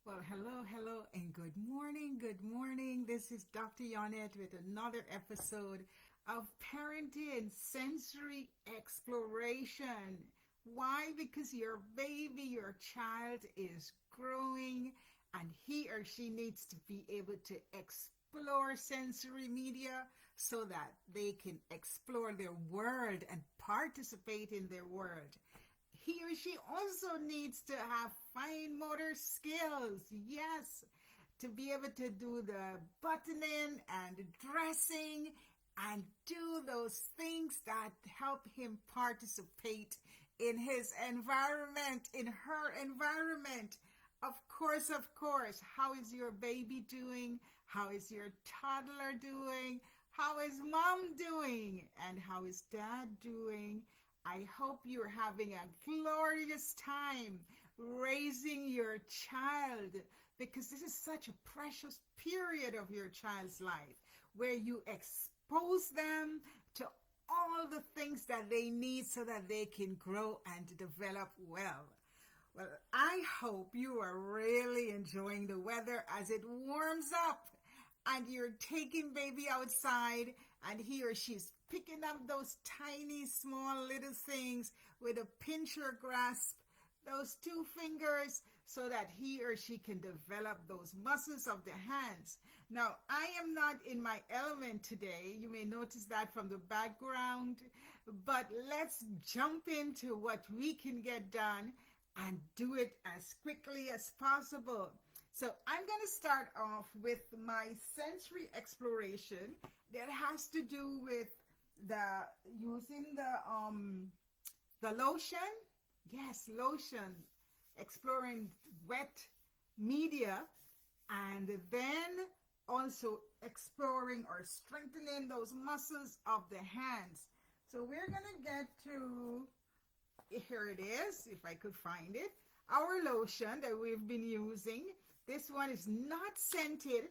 Well, hello, and good morning. Good morning. This is Dr. Yonette with another episode of Parenting Sensory Exploration. Why? Because your baby, your child is growing, and he or she needs to be able to explore sensory media so that they can explore their world and participate in their world. He or she also needs to have fine motor skills. Yes, to be able to do the buttoning and dressing and do those things that help him participate in his environment, in her environment. Of course. How is your baby doing? How is your toddler doing? How is mom doing? And how is dad doing? I hope you're having a glorious time raising your child, because this is such a precious period of your child's life where you expose them to all the things that they need so that they can grow and develop well. Well, I hope you are really enjoying the weather as it warms up and you're taking baby outside and he or she's picking up those tiny small little things with a pincher grasp, those two fingers, so that he or she can develop those muscles of the hands. Now, I am not in my element today. You may notice that from the background, but let's jump into what we can get done and do it as quickly as possible. So I'm going to start off with my sensory exploration that has to do with the using the lotion. Yes, lotion. Exploring wet media, and then also exploring or strengthening those muscles of the hands. So we're going to get to, here it is, if I could find it, our lotion that we've been using. This one is not scented.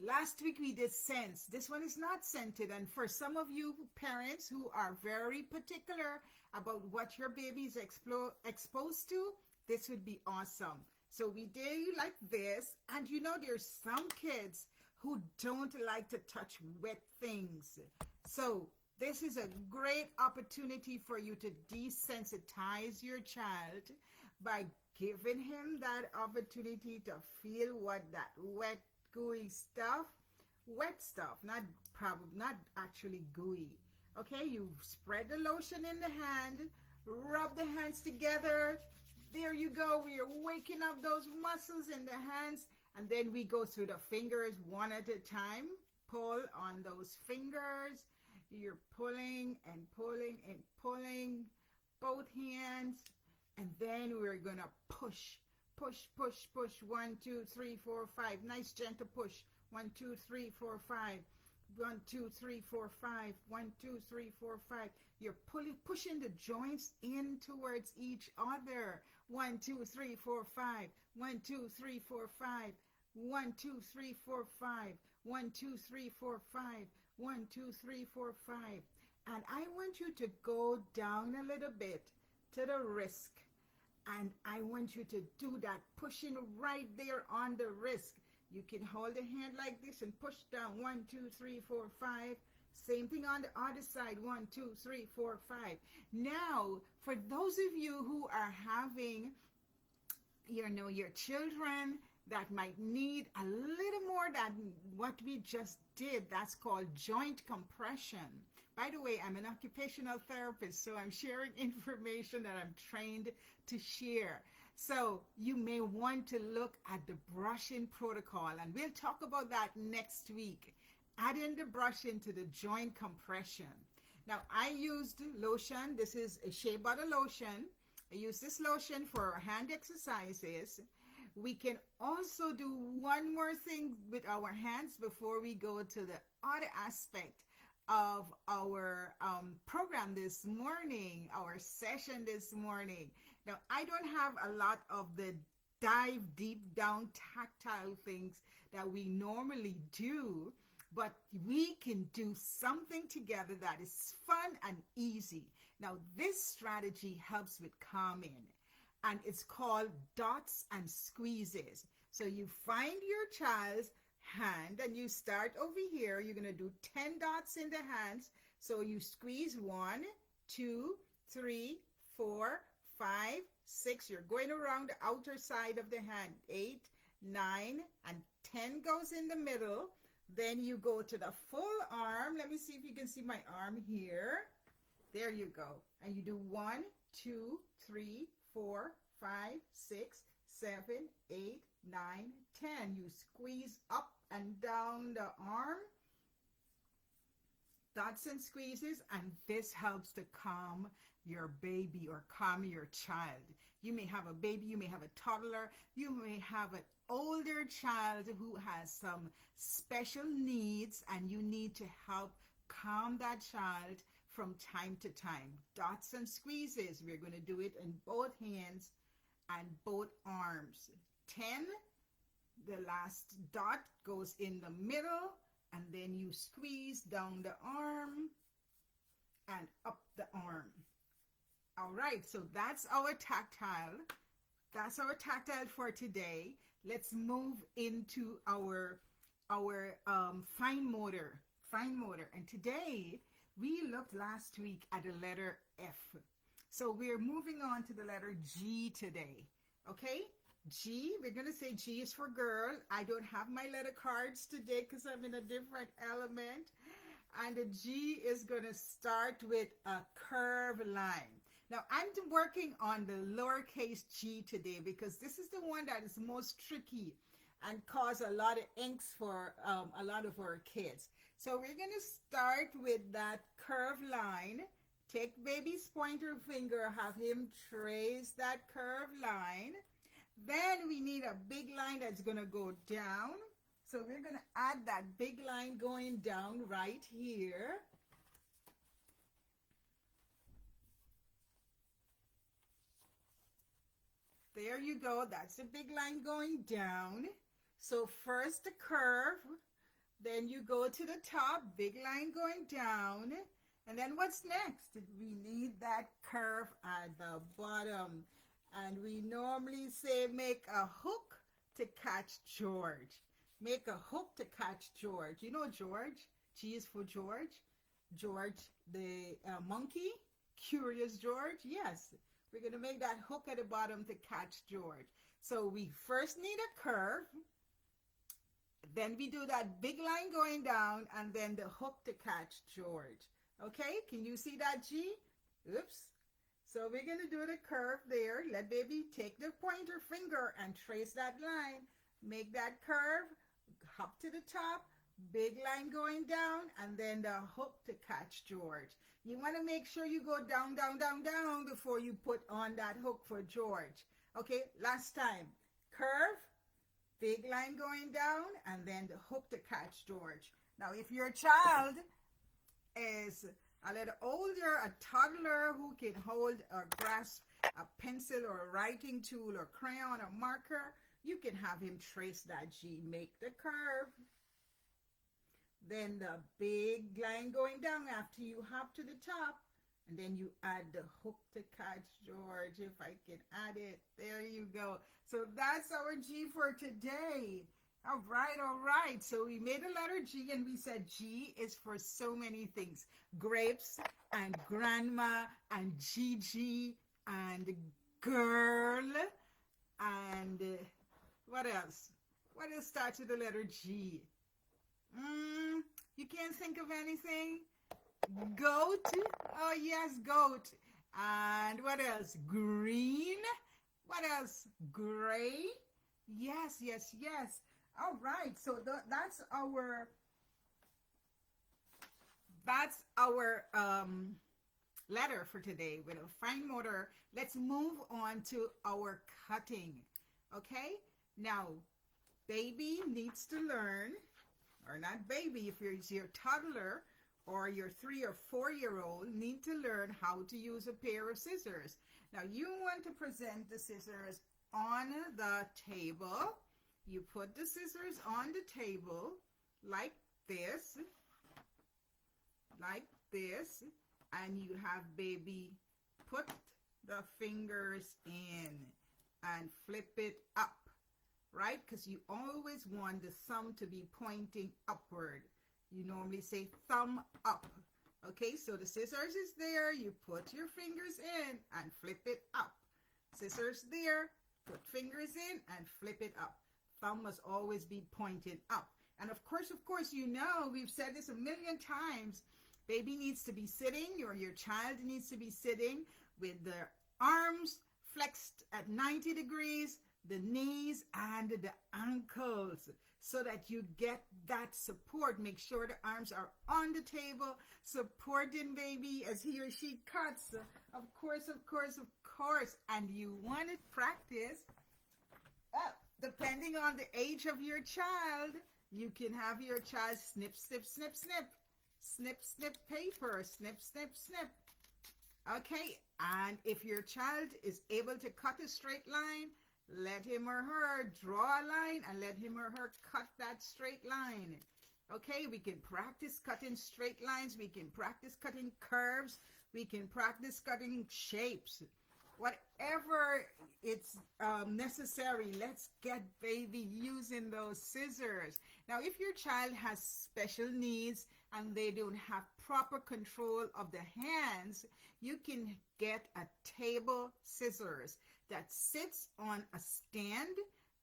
Last week we did scents. This one is not scented. And for some of you parents who are very particular about what your baby is exposed to, this would be awesome. So we do like this. And you know, there's some kids who don't like to touch wet things. So this is a great opportunity for you to desensitize your child by giving him that opportunity to feel what that gooey stuff, wet stuff, not actually gooey. Okay, you spread the lotion in the hand, rub the hands together. There you go. We are waking up those muscles in the hands, and then we go through the fingers one at a time. Pull on those fingers. You're pulling and pulling and pulling both hands. And then we're going to push, push, push, push. 1, 2, 3, 4, 5. Nice gentle push. 1, 2, 3, 4, 5. 1, 2, 3, 4, 5. 1, 2, 3, 4, 5. You're pushing the joints in towards each other. 1, 2, 3, 4, 5. 1, 2, 3, 4, 5. 1, 2, 3, 4, 5. 1, 2, 3, 4, 5. 1, 2, 3, 4, 5. And I want you to go down a little bit to the wrist. And I want you to do that pushing right there on the wrist. You can hold the hand like this and push down. 1, 2, 3, 4, 5. Same thing on the other side. 1, 2, 3, 4, 5. Now, for those of you who are having, your children that might need a little more than what we just did, that's called joint compression. By the way, I'm an occupational therapist, so I'm sharing information that I'm trained to share. So you may want to look at the brushing protocol, and we'll talk about that next week. Adding the brushing to the joint compression. Now, I used lotion. This is a Shea Butter lotion. I use this lotion for hand exercises. We can also do one more thing with our hands before we go to the other aspect of our program this morning, our session this morning. Now, I don't have a lot of the dive deep down tactile things that we normally do, but we can do something together that is fun and easy. Now, this strategy helps with calming, and it's called dots and squeezes. So you find your child's hand and you start over here. You're going to do 10 dots in the hands. So you squeeze 1, 2, 3, 4, 5, 6. You're going around the outer side of the hand. 8, 9, and 10 goes in the middle. Then you go to the full arm. Let me see if you can see my arm here. There you go. And you do 1, 2, 3, 4, 5, 6, 7, 8, 9, 10. You squeeze up and down the arm. Dots and squeezes, and this helps to calm your baby or calm your child. You may have a baby, you may have a toddler, you may have an older child who has some special needs, and you need to help calm that child from time to time. Dots and squeezes, we're going to do it in both hands and both arms. 10, the last dot goes in the middle, and then you squeeze down the arm and up the arm. All right, so that's our tactile. That's our tactile for today. Let's move into our fine motor. Fine motor. And today, we looked last week at the letter F. So we're moving on to the letter G today. Okay? G, we're going to say G is for girl. I don't have my letter cards today because I'm in a different element. And the G is going to start with a curved line. Now, I'm working on the lowercase g today because this is the one that is most tricky and cause a lot of angst for a lot of our kids. So we're going to start with that curved line. Take baby's pointer finger, have him trace that curved line. Then we need a big line that's going to go down. So we're going to add that big line going down right here. There you go. That's a big line going down. So first the curve, then you go to the top, big line going down. And then what's next? We need that curve at the bottom. And we normally say make a hook to catch George. Make a hook to catch George. You know George? G is for George. George the monkey. Curious George. Yes. We're going to make that hook at the bottom to catch George. So we first need a curve. Then we do that big line going down and then the hook to catch George. Okay? Can you see that G? Oops. So we're going to do the curve there. Let baby take the pointer finger and trace that line. Make that curve, hop to the top, big line going down, and then the hook to catch George. You want to make sure you go down, down, down, down before you put on that hook for George. Okay, last time. Curve, big line going down, and then the hook to catch George. Now, if your child is a little older, a toddler who can hold or grasp a pencil or a writing tool or crayon or marker, you can have him trace that G. Make the curve. Then the big line going down after you hop to the top. And then you add the hook to catch George, if I can add it. There you go. So that's our G for today. All right. So we made the letter G and we said G is for so many things. Grapes and grandma and Gigi and girl and what else? What else starts with the letter G? You can't think of anything? Goat. Oh yes, goat. And what else? Green. What else? Gray. Yes. All right, so that's our letter for today with a fine motor. Let's move on to our cutting. Okay, now baby needs to learn, or not baby, if you're your toddler or your 3 or 4-year-old need to learn how to use a pair of scissors. Now you want to present the scissors on the table. You put the scissors on the table like this, and you have baby put the fingers in and flip it up right? Because you always want the thumb to be pointing upward. You normally say thumb up. Okay, so the scissors is there. You put your fingers in and flip it up. Scissors there, put fingers in and flip it up. Thumb must always be pointed up. And of course, you know, we've said this a million times. Baby needs to be sitting, or your child needs to be sitting with the arms flexed at 90 degrees, the knees and the ankles, so that you get that support. Make sure the arms are on the table, supporting baby as he or she cuts. Of course. And you want to practice, depending on the age of your child, you can have your child snip, snip, snip, snip. Snip, snip paper, snip, snip, snip. Okay, and if your child is able to cut a straight line, let him or her draw a line and let him or her cut that straight line. Okay, we can practice cutting straight lines. We can practice cutting curves. We can practice cutting shapes. Whatever it's necessary, let's get baby using those scissors. Now, if your child has special needs and they don't have proper control of the hands, you can get a table scissors that sits on a stand,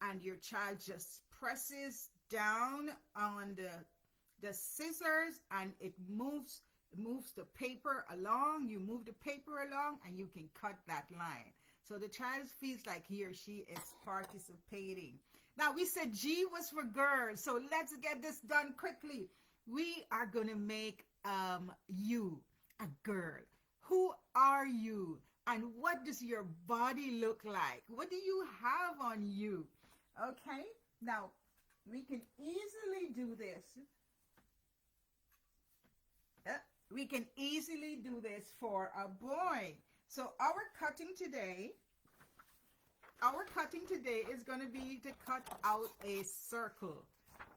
and your child just presses down on the scissors and it moves the paper along. You move the paper along and you can cut that line. So the child feels like he or she is participating. Now, we said G was for girls, so let's get this done quickly. We are going to make you a girl. Who are you? And what does your body look like? What do you have on you? Okay, now we can easily do this. We can easily do this for a boy. So our cutting today is going to be to cut out a circle,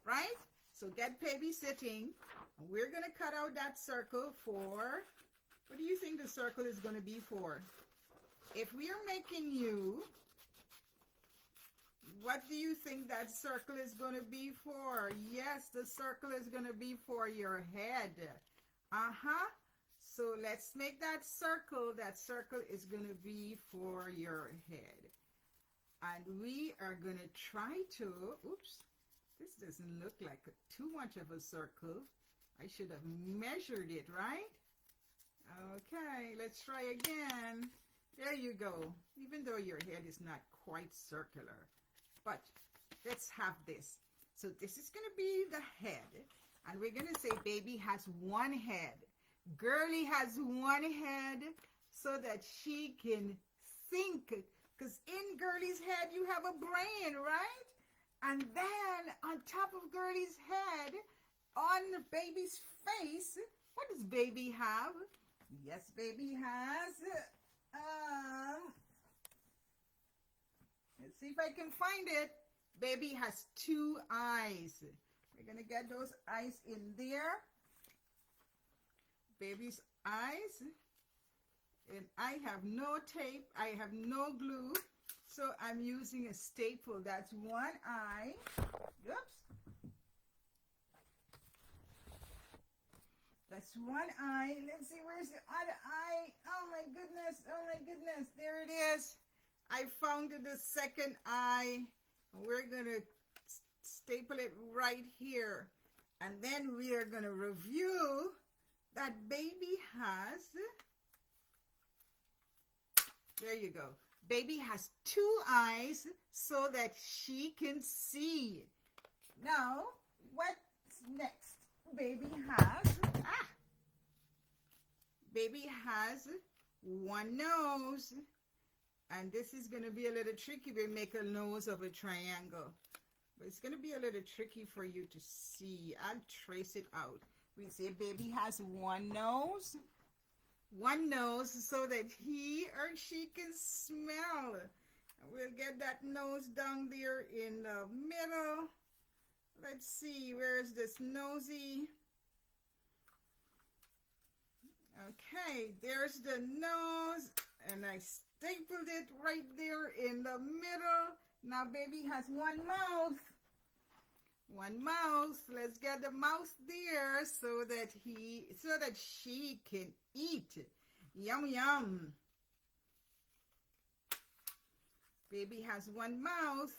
right? So get baby sitting. We're going to cut out that circle for, what do you think the circle is going to be for? If we are making you, what do you think that circle is going to be for? Yes, the circle is going to be for your head. So let's make that circle. That circle is going to be for your head. And we are going to try to, oops, this doesn't look like too much of a circle. I should have measured it, right? Okay, let's try again. There you go. Even though your head is not quite circular. But let's have this. So this is going to be the head. And we're going to say baby has one head. Girly has one head so that she can think. Because in Girly's head, you have a brain, right? And then on top of Girly's head, on the baby's face, what does baby have? Yes, baby has, let's see if I can find it. Baby has two eyes. We're going to get those eyes in there. Baby's eyes. And I have no tape. I have no glue. So I'm using a staple. That's one eye. Oops. That's one eye. Let's see, where's the other eye? Oh my goodness. Oh my goodness. There it is. I found the second eye. We're going to staple it right here. And then we are going to review that baby has, there you go. Baby has two eyes so that she can see. Now, what's next? Baby has one nose. And this is going to be a little tricky. We make a nose of a triangle. But it's going to be a little tricky for you to see. I'll trace it out. We say baby has one nose so that he or she can smell. We'll get that nose down there in the middle. Let's see, where's this nosy? Okay, there's the nose, and I stapled it right there in the middle. Now baby has one mouth. One mouth. Let's get the mouth there so that she can eat. Yum yum. Baby has one mouth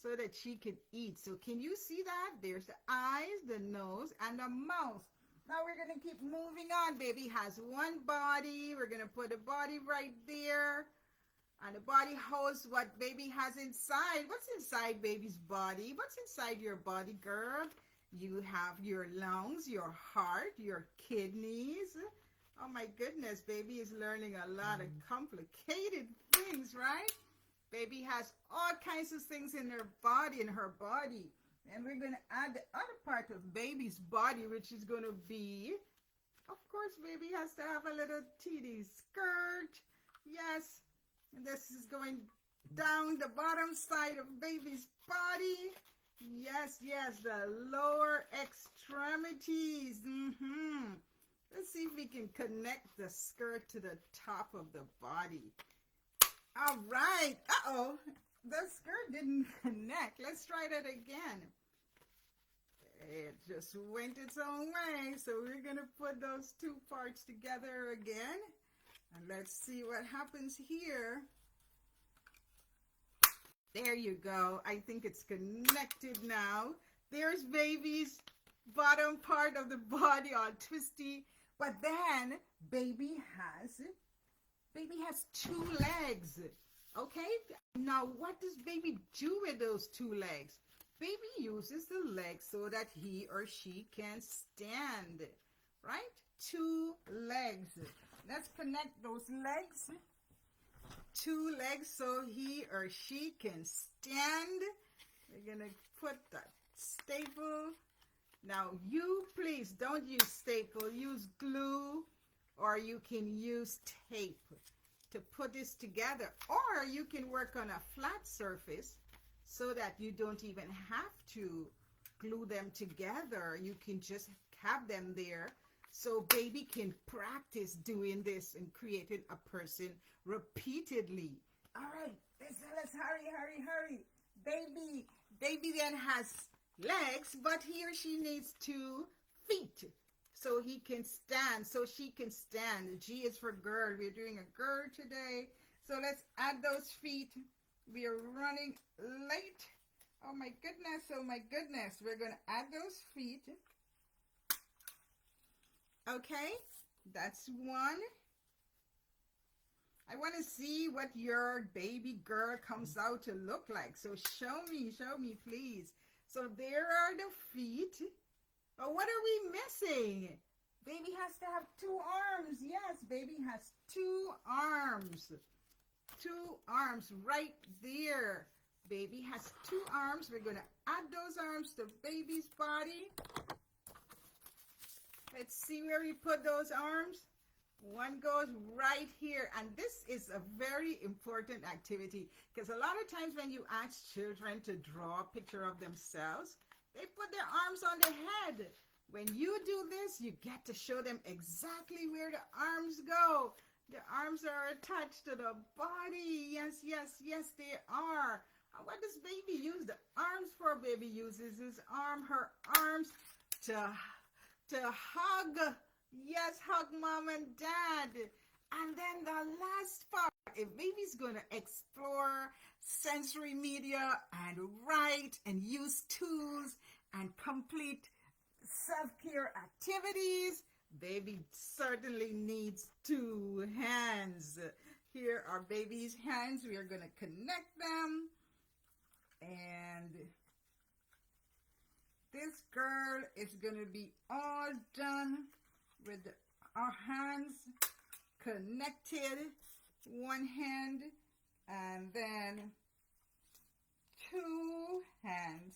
so that she can eat. So can you see that? There's the eyes, the nose, and the mouth. Now we're going to keep moving on. Baby has one body. We're going to put the body right there. And the body holds what baby has inside. What's inside baby's body? What's inside your body, girl? You have your lungs, your heart, your kidneys. Oh my goodness, baby is learning a lot of complicated things, right? Baby has all kinds of things in her body, And we're going to add the other part of baby's body, which is going to be, of course, baby has to have a little teeny skirt. Yes. And this is going down the bottom side of baby's body. Yes, yes, the lower extremities. Let's see if we can connect the skirt to the top of the body. All right. Uh-oh. The skirt didn't connect. Let's try that again. It just went its own way. So we're going to put those two parts together again. And let's see what happens here. There you go. I think it's connected now. There's baby's bottom part of the body all twisty. But then baby has two legs. Okay? Now what does baby do with those two legs? Baby uses the legs so that he or she can stand. Right? Two legs. Let's connect those legs. Two legs so he or she can stand. We're going to put that staple. Now you please don't use staple. Use glue or you can use tape to put this together. Or you can work on a flat surface so that you don't even have to glue them together. You can just have them there. So baby can practice doing this and creating a person repeatedly. All right, let's hurry. Baby then has legs, but he or she needs 2 feet so he can stand, so she can stand. G is for girl. We're doing a girl today. So let's add those feet. We are running late. Oh my goodness. We're going to add those feet. Okay, that's one. I want to see what your baby girl comes out to look like. So show me, please. So there are the feet. But what are we missing? Baby has to have 2 arms. Yes, baby has 2 arms. 2 arms right there. Baby has 2 arms. We're going to add those arms to baby's body. Let's see where we put those arms. One goes right here. And this is a very important activity because a lot of times when you ask children to draw a picture of themselves, they put their arms on their head. When you do this, you get to show them exactly where the arms go. The arms are attached to the body. Yes, they are. And what does baby use the arms for? Baby uses her arms to hug. Yes, hug mom and dad. And then the last part, if baby's going to explore sensory media and write and use tools and complete self-care activities, baby certainly needs 2 hands. Here are baby's hands. We are going to connect them. And this girl is going to be all done with our hands connected. 1 hand and then 2 hands.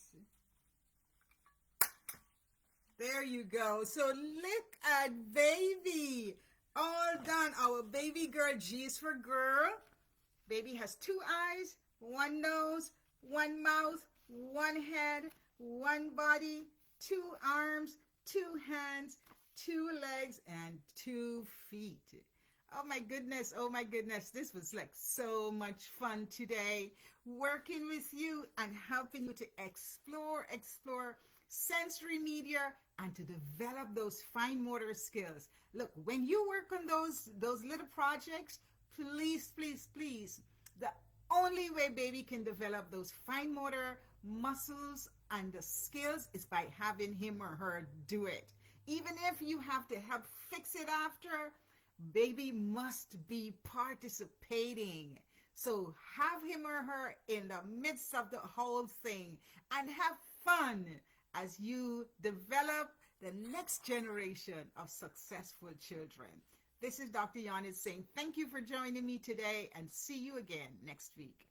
There you go. So look at baby. All done. Our baby girl. G is for girl. Baby has 2 eyes, 1 nose, 1 mouth, 1 head, 1 body, 2 arms, 2 hands, 2 legs, and 2 feet. Oh my goodness. Oh my goodness. This was like so much fun today, working with you and helping you to explore sensory media and to develop those fine motor skills. Look, when you work on those little projects, please, the only way baby can develop those fine motor muscles and the skills is by having him or her do it. Even if you have to help fix it after, baby must be participating. So have him or her in the midst of the whole thing and have fun as you develop the next generation of successful children. This is Dr. Yanis saying thank you for joining me today and see you again next week.